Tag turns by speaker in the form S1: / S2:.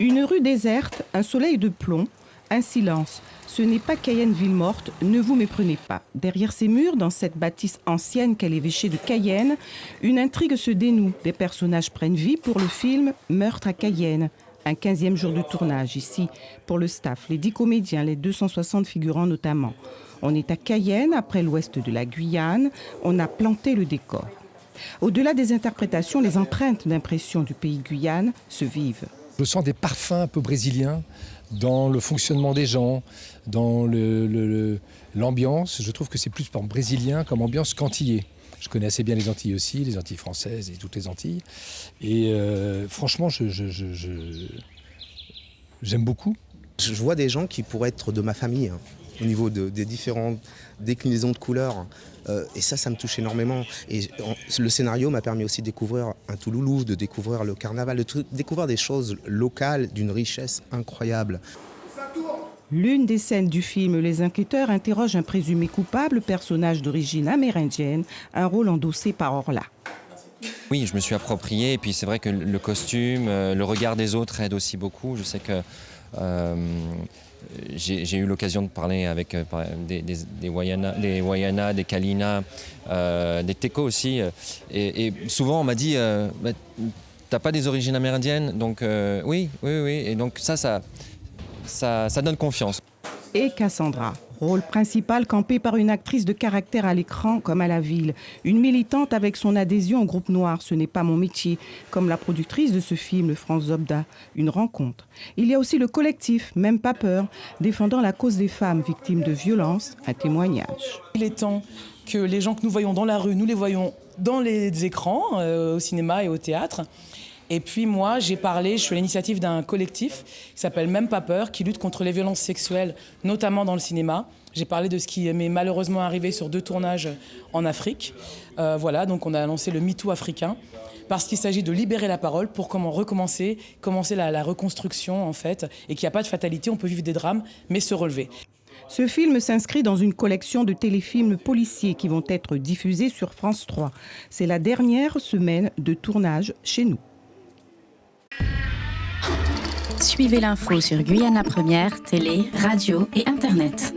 S1: Une rue déserte, un soleil de plomb, un silence. Ce n'est pas Cayenne ville morte, ne vous méprenez pas. Derrière ces murs, dans cette bâtisse ancienne qu'est l'évêché de Cayenne, une intrigue se dénoue. Des personnages prennent vie pour le film Meurtre à Cayenne. Un 15e jour de tournage ici pour le staff, les 10 comédiens, les 260 figurants notamment. On est à Cayenne, après l'ouest de la Guyane. On a planté le décor. Au-delà des interprétations, les empreintes d'impression du pays Guyane se vivent.
S2: Je sens des parfums un peu brésiliens dans le fonctionnement des gens, dans l'ambiance. Je trouve que c'est plus brésilien comme ambiance qu'antillais. Je connais assez bien les Antilles aussi, les Antilles françaises et toutes les Antilles. Et franchement, j'aime beaucoup.
S3: Je vois des gens qui pourraient être de ma famille, hein, au niveau des différentes déclinaisons de couleurs. Et ça me touche énormément. Et le scénario m'a permis aussi de découvrir un Touloulou, de découvrir le carnaval, de découvrir des choses locales d'une richesse incroyable.
S1: L'une des scènes du film, les enquêteurs interrogent un présumé coupable, personnage d'origine amérindienne, un rôle endossé par Orla.
S4: Oui, je me suis approprié, et puis c'est vrai que le costume, le regard des autres aide aussi beaucoup. Je sais que j'ai eu l'occasion de parler avec des Wayana, des Kalina, des Teko aussi. Et souvent on m'a dit t'as pas des origines amérindiennes, donc oui. Et donc ça donne confiance.
S1: Et Cassandra, rôle principal campé par une actrice de caractère à l'écran comme à la ville. Une militante avec son adhésion au groupe noir, ce n'est pas mon métier. Comme la productrice de ce film, France Zobda, une rencontre. Il y a aussi le collectif, Même pas peur, défendant la cause des femmes victimes de violences, un témoignage.
S5: Il est temps que les gens que nous voyons dans la rue, nous les voyons dans les écrans, au cinéma et au théâtre. Et puis moi, je suis à l'initiative d'un collectif qui s'appelle Même pas peur, qui lutte contre les violences sexuelles, notamment dans le cinéma. J'ai parlé de ce qui m'est malheureusement arrivé sur 2 tournages en Afrique. Voilà, donc on a lancé le MeToo africain, parce qu'il s'agit de libérer la parole pour commencer la reconstruction en fait, et qu'il n'y a pas de fatalité, on peut vivre des drames, mais se relever.
S1: Ce film s'inscrit dans une collection de téléfilms policiers qui vont être diffusés sur France 3. C'est la dernière semaine de tournage chez nous.
S6: Suivez l'info sur Guyana Première, télé, radio et Internet.